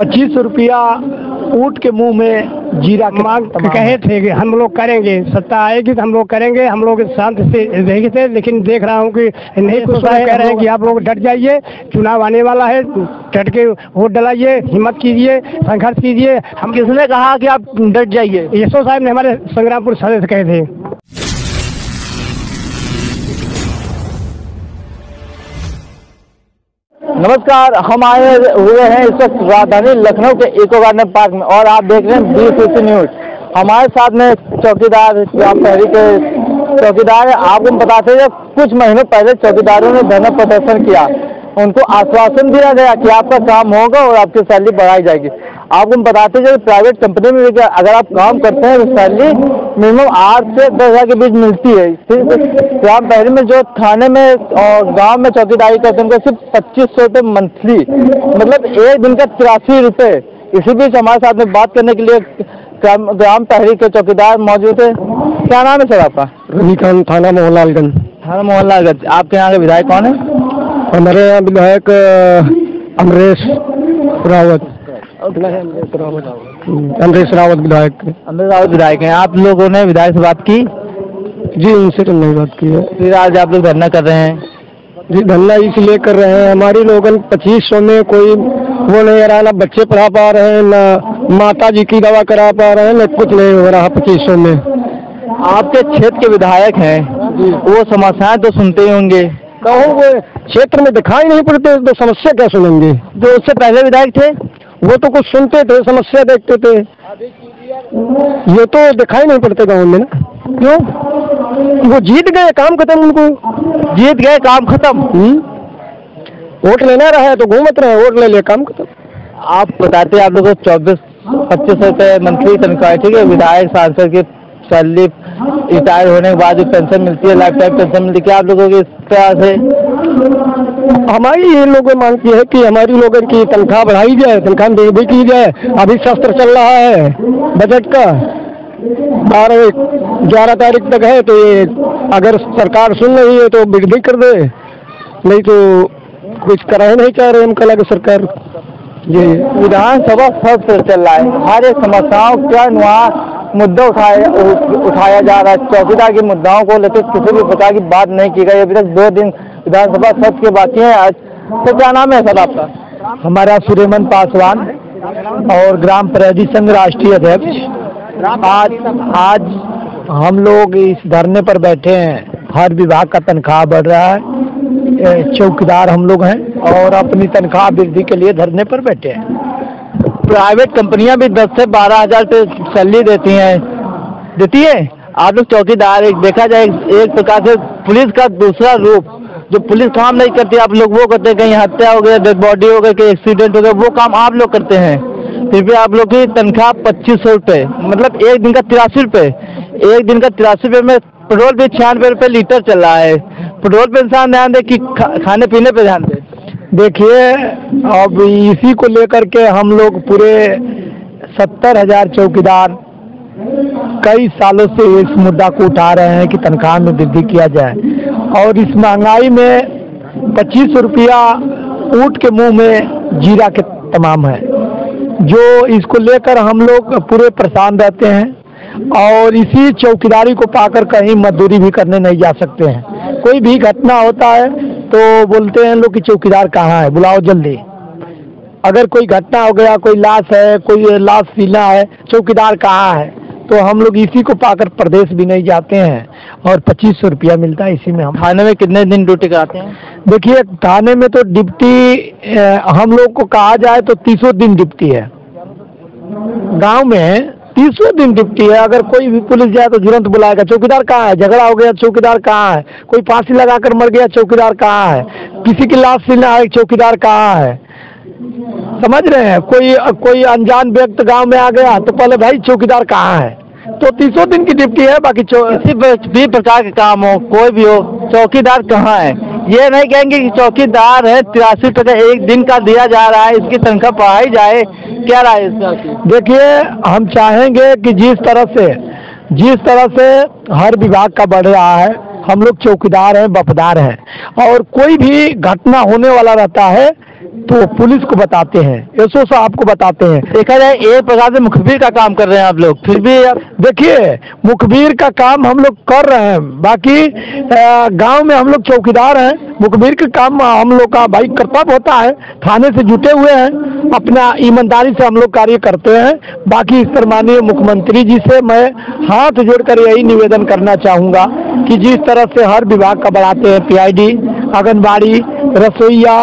25 रुपया ऊँट के मुंह में जीरा मांग कहे थे कि हम लोग करेंगे, सत्ता आएगी तो हम लोग करेंगे, हम लोग शांत से रहेंगे थे। लेकिन देख रहा हूँ कि नहीं कुछ कह रहे हैं कि आप लोग डट जाइए, चुनाव आने वाला है, डट के वोट डलाइए, हिम्मत कीजिए, संघर्ष कीजिए। हम किसने कहा कि आप डट जाइए? यशो साहब ने हमारे संग्रामपुर सदस्य कहे थे। नमस्कार, हम आए हुए हैं इस वक्त राजधानी लखनऊ के इको गार्डन पार्क में और आप देख रहे हैं BCC न्यूज। हमारे साथ में चौकीदार ग्राम प्रहरी के चौकीदार है। आपको हम बताते हैं, कुछ महीनों पहले चौकीदारों ने धरना प्रदर्शन किया, उनको आश्वासन दिया गया कि आपका काम होगा और आपकी सैलरी बढ़ाई जाएगी। आपको हम बताते हैं, प्राइवेट कंपनी में भी अगर आप काम करते हैं तो सैलरी मिनिमम 8 से 10 हज़ार के बीच मिलती है। ग्राम प्रहरी में जो थाने में और गांव में चौकीदारी करते हैं उनको सिर्फ 2500 रुपये मंथली, मतलब एक दिन का 83 रुपये। इसी बीच हमारे साथ में बात करने के लिए ग्राम प्रहरी के चौकीदार मौजूद है। क्या नाम है सर आपका? रजनीकांत, थाना मोहनलालगंज। थाना मोहनलालगंज। आपके यहाँ के विधायक कौन है? हमारे यहाँ विधायक अमरेश रावत विधायक। अमरेश रावत विधायक हैं। आप लोगों ने विधायक से बात की? जी, उनसे तो नहीं बात की है। फिर आज आप लोग धरना कर रहे हैं? जी, धरना इसलिए कर रहे हैं, हमारी लोगन 2500 में कोई वो नहीं रहा, ना बच्चे पढ़ा पा रहे हैं, ना माता जी की दवा करा पा रहे हैं, ना कुछ नहीं हो रहा 2500 में। आपके क्षेत्र के विधायक हैं, वो समस्याएं तो सुनते ही होंगे। कहो वो क्षेत्र में दिखाई नहीं पड़ते तो समस्या क्या सुनेंगे? जो उससे पहले विधायक थे वो तो कुछ सुनते थे, समस्या देखते थे, ये तो दिखाई नहीं पड़ते गाँव में ना। क्यों? वो जीत गए, काम खत्म, उनको जीत गए, काम खत्म। वोट लेना रहा है तो घूमत रहे, वोट ले लिया, काम खत्म। आप बताते हैं आप लोगों को 24-25 रुपये मंथली तनख्वाह, ठीक है। विधायक सांसद की सैलरी रिटायर होने के बाद जो पेंशन मिलती है, लाइफ टाइम पेंशन मिलती है, आप लोगों की इस तरह से हमारी ये लोगों मांग की है कि हमारी लोगों की तनख्वाह बढ़ाई जाए, तनख्वाह में वृद्धि की जाए। अभी सत्र चल रहा है बजट का, 11 तारीख तक है, तो ये अगर सरकार सुन रही है तो वृद्धि कर दे, नहीं तो कुछ करा ही नहीं चाह रहे हम कल की सरकार। ये विधानसभा सत्र चल रहा है, हर एक समस्याओं का वहाँ मुद्दा उठाया जा रहा है। चौकीदार के मुद्दाओं को लेकर किसी भी प्रकार की बात नहीं की गई। अभी तक 2 दिन विधानसभा सत्र के बाकी हैं आज। तो क्या नाम है सर आपका? हमारा सुरेमन पासवान और ग्राम प्रहरी संघ राष्ट्रीय अध्यक्ष। आज हम लोग इस धरने पर बैठे हैं, हर विभाग का तनख्वाह बढ़ रहा है, चौकीदार हम लोग हैं और अपनी तनख्वाह वृद्धि के लिए धरने पर बैठे हैं। प्राइवेट कंपनियां भी 10 से 12 हज़ार रुपये सैलरी देती है। आप लोग चौकीदार, एक देखा जाए एक प्रकार से पुलिस का दूसरा रूप, जो पुलिस काम नहीं करती आप लोग वो करते हैं। कहीं हत्या हो गया, डेड बॉडी हो गई, कहीं एक्सीडेंट हो गया, वो काम आप लोग करते हैं। फिर भी आप लोग की तनख्वाह 2500 रुपये, मतलब एक दिन का 83 रुपये। एक दिन का 83 रुपये में पेट्रोल भी 96 रुपये लीटर चल रहा है। पेट्रोल पे इंसान ध्यान दे कि खाने पीने पे ध्यान दे। देखिए, अब इसी को लेकर के हम लोग पूरे 70,000 चौकीदार कई सालों से इस मुद्दा को उठा रहे हैं कि तनख्वाह में वृद्धि किया जाए। और इस महंगाई में 25 रुपया ऊँट के मुंह में जीरा के तमाम है, जो इसको लेकर हम लोग पूरे परेशान रहते हैं। और इसी चौकीदारी को पाकर कहीं मजदूरी भी करने नहीं जा सकते हैं। कोई भी घटना होता है तो बोलते हैं लोग कि चौकीदार कहाँ है, बुलाओ जल्दी। अगर कोई घटना हो गया, कोई लाश है, कोई लाश सीना है, चौकीदार कहाँ है, तो हम लोग इसी को पाकर प्रदेश भी नहीं जाते हैं और 2500 रुपया मिलता है। इसी में हम थाने में कितने दिन ड्यूटी कराते हैं? देखिए, थाने में तो ड्यूटी हम लोग को कहा जाए तो 30 दिन ड्यूटी है। गांव में 30 दिन ड्यूटी है। अगर कोई भी पुलिस जाए तो तुरंत बुलाएगा, चौकीदार कहाँ है, झगड़ा हो गया चौकीदार कहाँ है, कोई फांसी लगाकर मर गया चौकीदार कहाँ है, किसी की लाश सीना है चौकीदार कहाँ है। समझ रहे हैं? कोई अनजान व्यक्ति गांव में आ गया तो पहले भाई चौकीदार कहाँ है। तो 30 दिन की ड्यूटी है। बाकी किसी भी प्रकार के काम हो, कोई भी हो, चौकीदार कहाँ है। ये नहीं कहेंगे कि चौकीदार है 83 रुपये एक दिन का दिया जा रहा है, इसकी तनख्वाह बढ़ाई जाए। क्या राय है इसका? देखिए, हम चाहेंगे कि जिस तरह से हर विभाग का बढ़ रहा है, हम लोग चौकीदार हैं, वफादार हैं, और कोई भी घटना होने वाला रहता है तो पुलिस को बताते हैं, एसओ साहब को बताते हैं। देखा जाए एक प्रकार से मुखबिर का काम कर रहे हैं आप लोग, फिर भी देखिए मुखबिर का काम हम लोग कर रहे हैं, बाकी गांव में हम लोग चौकीदार हैं। मुखबिर का काम हम लोग का भाई कर्तव्य होता है, थाने से जुटे हुए हैं, अपना ईमानदारी से हम लोग कार्य करते हैं। बाकी इस पर माननीय मुख्यमंत्री जी से मैं हाथ जोड़कर यही निवेदन करना चाहूँगा कि जिस तरह से हर विभाग का बढ़ाते हैं, पीआईडी, आंगनबाड़ी, रसोईया,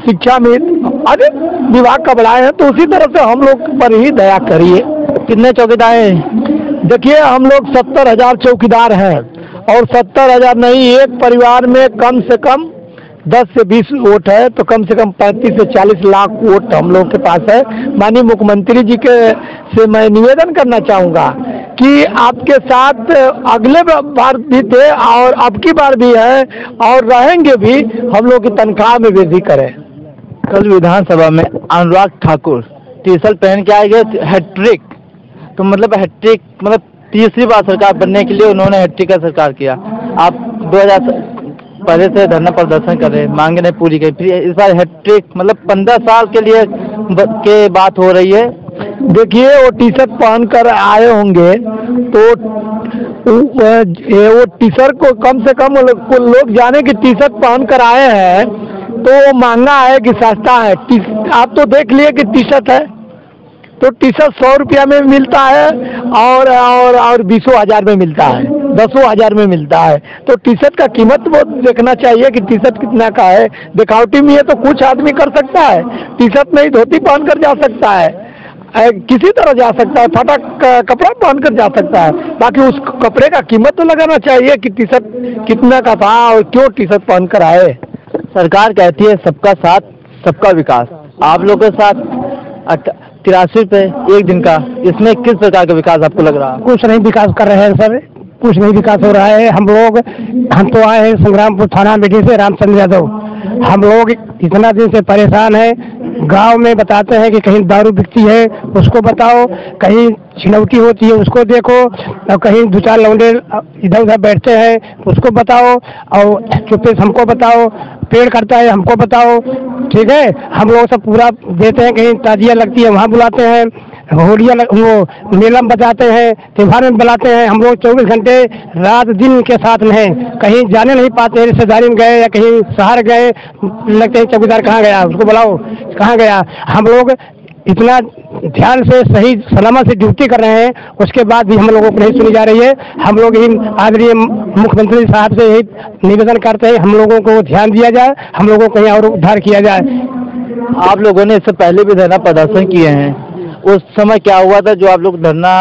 शिक्षा मित्र आदि विभाग का बढ़ाए हैं, तो उसी तरह से हम लोग पर ही दया करिए। कितने चौकीदार हैं? देखिए हम लोग 70,000 चौकीदार हैं, और 70,000 नहीं, एक परिवार में कम से कम 10 से 20 वोट है, तो कम से कम 35 से 40 लाख वोट हम लोग के पास है। माननीय मुख्यमंत्री जी के से मैं निवेदन करना चाहूँगा कि आपके साथ अगले बार भी थे और अब की बार भी है और रहेंगे भी, हम लोग की तनख्वाह में वृद्धि करें। कल विधानसभा में अनुराग ठाकुर टी-शर्ट पहन के आए गए हैट्रिक, तो मतलब हैट्रिक मतलब तीसरी बार सरकार बनने के लिए उन्होंने हैट्रिक का सरकार किया। आप 2000 पहले से धरना प्रदर्शन कर रहे हैं, मांगे नहीं पूरी गई, फिर इस बार हैट्रिक मतलब 15 साल के लिए के बात हो रही है। देखिए वो टी शर्ट पहन कर आए होंगे तो वो टी शर्ट को कम से कम लोग जाने कि टी शर्ट पहन कर आए हैं तो वो महंगा है कि सस्ता है। आप तो देख लिए कि टी शर्ट है तो टी शर्ट 100 रुपया में मिलता है और 20,000 में मिलता है, 10,000 में मिलता है। तो टी शर्ट का कीमत वो देखना चाहिए कि टी शर्ट कितना का है। दिखावटी में है तो कुछ आदमी कर सकता है, टी शर्ट नहीं धोती पहन कर जा सकता है, किसी तरह जा सकता है, फटा कपड़ा पहन कर जा सकता है। बाकी उस कपड़े का कीमत तो लगाना चाहिए कि टी शर्ट कितना का था और क्यों टी शर्ट पहन कर आए। सरकार कहती है सबका साथ सबका विकास, आप लोग के साथ 83 रुपये एक दिन का, इसमें किस प्रकार का विकास आपको लग रहा है? कुछ नहीं विकास कर रहे हैं सर, कुछ नहीं विकास हो रहा है। हम तो आए हैं संग्रामपुर थाना बेटी से, रामचंद्र यादव। हम लोग इतना दिन से परेशान हैं। गांव में बताते हैं कि कहीं दारू बिकती है उसको बताओ, कहीं छिनौती होती है उसको देखो, और कहीं 2-4 लौंडे इधर उधर बैठते हैं उसको बताओ, और चुप्पे हमको बताओ, पेड़ कटता है हमको बताओ। ठीक है, हम लोग सब पूरा देते हैं, कहीं ताजिया लगती है वहाँ बुलाते हैं, होलिया वो मेला में बजाते हैं, त्योहार में बुलाते हैं। हम लोग 24 घंटे रात दिन के साथ में हैं, कहीं जाने नहीं पाते, रिश्तेदारी में गए या कहीं शहर गए, लगते हैं चौकीदार कहाँ गया उसको बुलाओ, कहाँ गया। हम लोग इतना ध्यान से सही सलामत से ड्यूटी कर रहे हैं, उसके बाद भी हम लोगों को नहीं सुनी जा रही है। हम लोग इन आदरणीय मुख्यमंत्री साहब से यही निवेदन करते हैं, हम लोगों को ध्यान दिया जाए, हम लोगों को कहीं और उद्धार किया जाए। आप लोगों ने इससे पहले भी धरना प्रदर्शन किए हैं, उस समय क्या हुआ था जो आप लोग धरना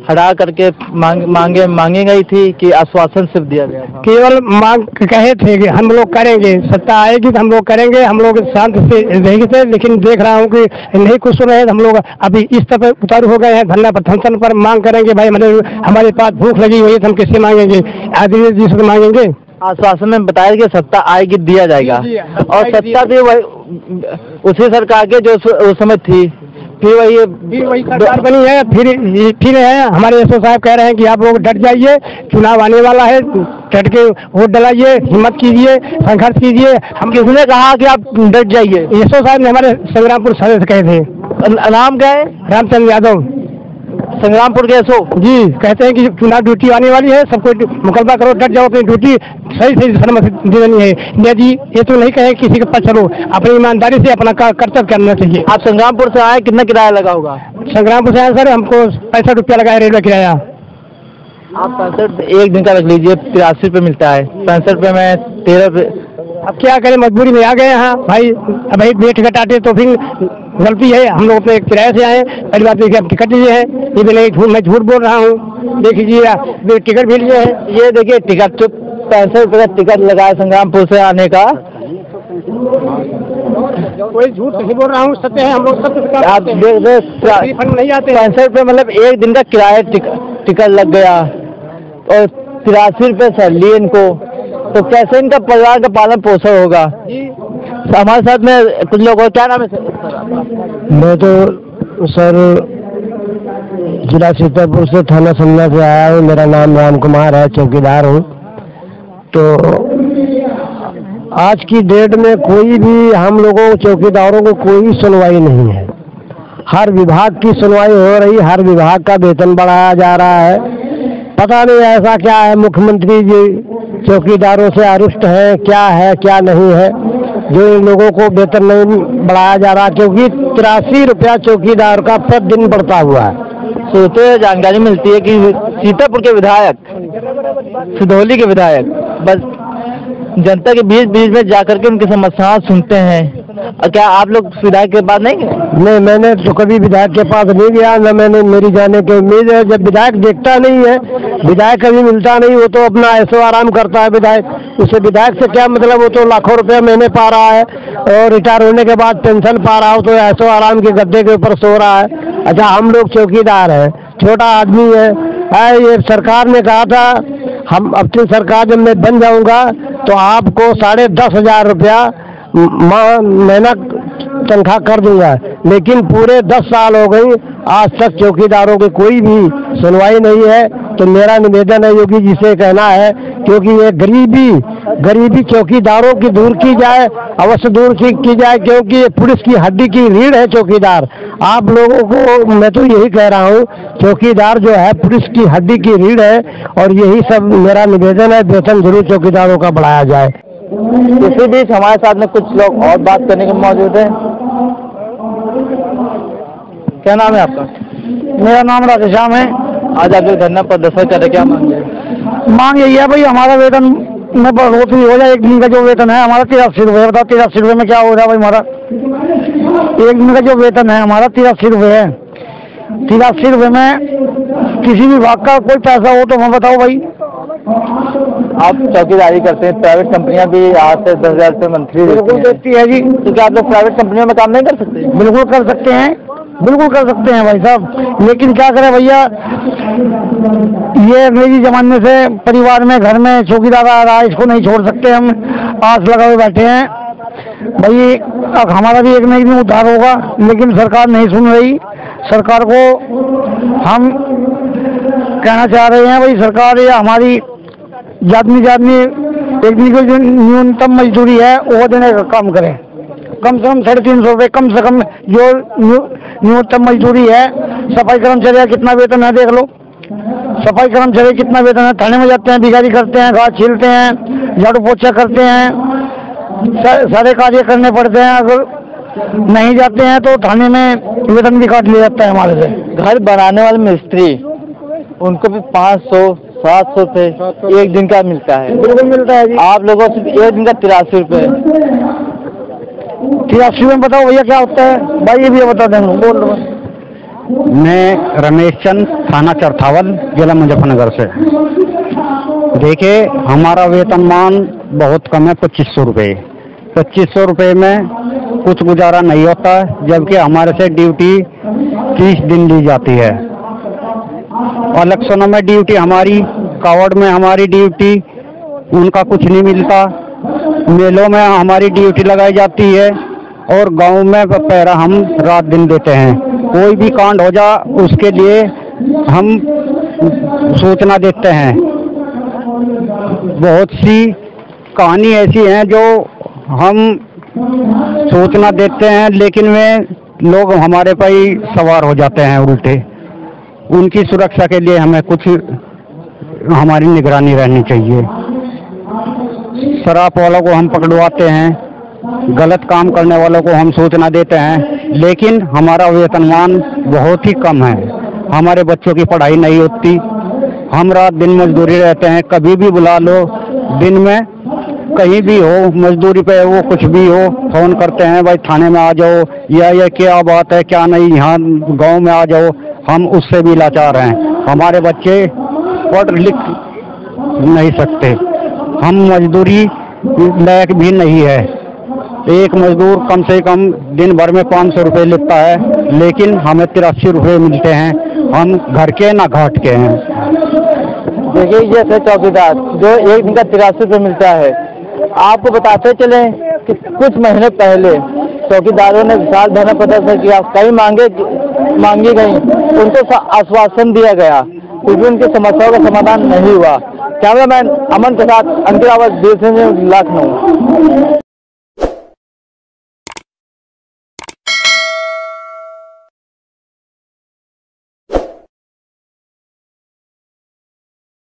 हटा करके मांगे गई थी कि आश्वासन सिर्फ दिया गया था? केवल मांग कहे थे कि हम लोग करेंगे, सत्ता आएगी तो हम लोग करेंगे, हम लोग शांत से रहेंगे थे। लेकिन देख रहा हूँ कि नहीं कुछ सुन रहे हैं, हम लोग अभी इस तरह उतारू हो गए हैं। धरना प्रदर्शन पर मांग करेंगे, भाई हमारे पास भूख लगी हुई है तो हम किससे मांगेंगे, आदमी जी से मांगेंगे। आश्वासन में बताया कि सत्ता आएगी दिया जाएगा, और सत्ता भी वही उसी सरकार के जो उस समय थी, फिर वही सरकार बनी है। फिर है हमारे एसओ साहब कह रहे हैं कि आप लोग डट जाइए, चुनाव आने वाला है, डट के वोट डलाइए, हिम्मत कीजिए, संघर्ष कीजिए। हम किसने कहा कि आप डट जाइए? एसओ साहब ने हमारे संग्रामपुर सदस्य से कहे थे। नाम क्या है? रामचंद्र यादव, संग्रामपुर के एसओ जी। कहते हैं कि चुनाव ड्यूटी आने वाली है, सबको मुकदमा करो, डट जाओ, अपनी ड्यूटी सही सलामत देनी है। नहीं जी, ये तो नहीं कहे किसी के पास चलो, अपनी ईमानदारी से अपना कर्तव्य करना चाहिए। आप संग्रामपुर से आए, कितना किराया लगा होगा? संग्रामपुर से आए सर, हमको 65 रुपया लगा है रेलवे किराया। आप 65 एक दिन का रख लीजिए, 83 रुपये मिलता है, 65 रुपये में 13 रुपये। अब क्या करें, मजबूरी में आ गए यहाँ भाई। अब भाई बेट टिकट आते तो फिर गलती है, हम लोग अपने किराए से आए। पहली बात देखिए, अब टिकट लिए है, ये भी नहीं मैं झूठ बोल रहा हूँ, देख लीजिए टिकट भी लिए है। ये देखिए टिकट तो 65 रुपये का टिकट लगा है संग्रामपुर से आने का। कोई झूठ नहीं बोल रहा हूँ, सत्य है। हम लोग सब आप देख फंड नहीं आते। 65 रुपये मतलब एक दिन का किराया टिकट लग गया, और 83 रुपये सर लिए इनको, तो कैसे इनका परिवार का पालन पोषण होगा? हमारे साथ में कुछ लोग, क्या नाम है सर? मैं तो सर जिला सीतापुर से, थाना समन्वय से आया हूँ। मेरा नाम राम कुमार है, चौकीदार हूँ। तो आज की डेट में कोई भी हम लोगों चौकीदारों को कोई सुनवाई नहीं है। हर विभाग की सुनवाई हो रही, हर विभाग का वेतन बढ़ाया जा रहा है। पता नहीं ऐसा क्या है, मुख्यमंत्री जी चौकीदारों से अरुष्ट है क्या नहीं है, जो इन लोगों को वेतन नहीं बढ़ाया जा रहा, क्योंकि 83 रुपया चौकीदार का प्रतिदिन बढ़ता हुआ है। सूत्रों जानकारी मिलती है कि सीतापुर के विधायक, सिधौली के विधायक बस जनता के बीच में जाकर के उनकी समस्याएं सुनते हैं। और क्या आप लोग विधायक के पास नहीं गए? नहीं, मैंने तो कभी विधायक के पास नहीं गया, न मैंने मेरी जाने की उम्मीद है। जब विधायक देखता नहीं है, विधायक कभी मिलता नहीं, वो तो अपना ऐशो आराम करता है विधायक। उसे विधायक से क्या मतलब, वो तो लाखों रुपया महीने पा रहा है और रिटायर होने के बाद पेंशन पा रहा हो, तो ऐशो आराम के गद्दे के ऊपर सो रहा है। अच्छा, हम लोग चौकीदार हैं, छोटा आदमी है। ये सरकार ने कहा था, हम अपनी सरकार जब मैं बन जाऊंगा तो आपको 10,500 रुपया महीना तनख्वाह कर दूंगा, लेकिन पूरे 10 साल हो गई, आज तक चौकीदारों की कोई भी सुनवाई नहीं है। तो मेरा निवेदन है योगी जी से कहना है, क्योंकि ये गरीबी चौकीदारों की दूर की जाए, अवश्य दूर की जाए, क्योंकि ये पुलिस की हड्डी की रीढ़ है चौकीदार। आप लोगों को मैं तो यही कह रहा हूँ, चौकीदार जो है पुलिस की हड्डी की रीढ़ है, और यही सब मेरा निवेदन है, वेतन जरूर चौकीदारों का बढ़ाया जाए। इसी बीच हमारे साथ में कुछ लोग और बात करने के मौजूद हैं। क्या नाम है आपका? मेरा नाम राधेश्याम है। आज आप लोग धरना प्रदर्शन कर रहे, क्या मांग यही है भाई, हमारा वेतन में बढ़ोतरी हो जाए। एक दिन का जो वेतन है हमारा 83 रुपये, बताओ 83 रुपये में क्या हो रहा है भाई? हमारा एक दिन का जो वेतन है हमारा 83 रुपये है। 83 रुपये में किसी भी विभाग का कोई पैसा हो तो मैं बताओ भाई। आप चौकीदारी करते हैं, प्राइवेट कंपनियां भी आज से 10,000 रुपये मंथली देती है जी। तो क्या आप लोग प्राइवेट कंपनियों में काम नहीं कर सकते? बिल्कुल कर सकते हैं, बिल्कुल कर सकते हैं भाई साहब, लेकिन क्या करें भैया, ये अंग्रेजी जमाने से परिवार में घर में चौकीदार आ रहा है, इसको नहीं छोड़ सकते। हम आस लगा हुए बैठे हैं भाई, अब हमारा भी एक नहीं उद्धार होगा, लेकिन सरकार नहीं सुन रही। सरकार को हम कहना चाह रहे हैं भाई, सरकार ये हमारी जादमी एक दिन की जो न्यूनतम मजदूरी है वो देने का काम करें। कम से कम 350 रुपये, कम से कम जो न्यूनतम मजदूरी है। सफाई कर्मचारी का कितना वेतन है देख लो, सफाई कर्मचारी कितना वेतन है। थाने में जाते हैं, भिखारी करते हैं, घास छीलते हैं, झाड़ू पोछा करते हैं, सारे कार्य करने पड़ते हैं। अगर नहीं जाते हैं तो थाने में वेतन भी काट लिया जाता है हमारे से। घर बनाने वाले मिस्त्री, उनको भी 500-700 रुपये एक दिन का मिलता है। बिल्कुल मिलता है जी। आप लोगों से एक दिन का 83 रुपये। 83 में बताओ भैया क्या होता है भाई, ये भी बता दें। बोल दो। मैं रमेश चंद, थाना चरथावल, जिला मुजफ्फरनगर से। देखिए, हमारा वेतनमान बहुत कम है, 2500 रुपये। 2500 रुपये में कुछ गुजारा नहीं होता, जबकि हमारे से ड्यूटी 30 दिन ली जाती है। इलेक्शनों में ड्यूटी हमारी, कावड़ में हमारी ड्यूटी, उनका कुछ नहीं मिलता। मेलों में हमारी ड्यूटी लगाई जाती है, और गांव में पहरा हम रात दिन देते हैं। कोई भी कांड हो जा उसके लिए हम सूचना देते हैं। बहुत सी कहानी ऐसी हैं जो हम सूचना देते हैं, लेकिन वे लोग हमारे पर ही सवार हो जाते हैं उल्टे। उनकी सुरक्षा के लिए हमें कुछ हमारी निगरानी रहनी चाहिए। शराब वालों को हम पकड़वाते हैं, गलत काम करने वालों को हम सूचना देते हैं, लेकिन हमारा वेतनमान बहुत ही कम है। हमारे बच्चों की पढ़ाई नहीं होती, हम रात दिन मजदूरी रहते हैं। कभी भी बुला लो, दिन में कहीं भी हो, मजदूरी पे वो कुछ भी हो, फोन करते हैं भाई थाने में आ जाओ, या ये क्या बात है क्या नहीं, यहाँ गांव में आ जाओ। हम उससे भी लाचार हैं। हमारे बच्चे पढ़ लिख नहीं सकते, हम मजदूरी लायक भी नहीं है। एक मजदूर कम से कम दिन भर में 500 रुपये लेता है, लेकिन हमें 83 रुपये मिलते हैं। हम घर के ना घाट के हैं। देखिए, जैसे चौकीदार जो एक दिन का 83 रुपये मिलता है, आपको बताते चले कि कुछ महीने पहले चौकीदारों ने विशाल धरना प्रदर्शन किया, कई मांगी गई, उनको आश्वासन दिया गया, फिर भी उनकी समस्याओं का समाधान नहीं हुआ। कैमरामैन अमन के साथ अंकित रावत, लखनऊ।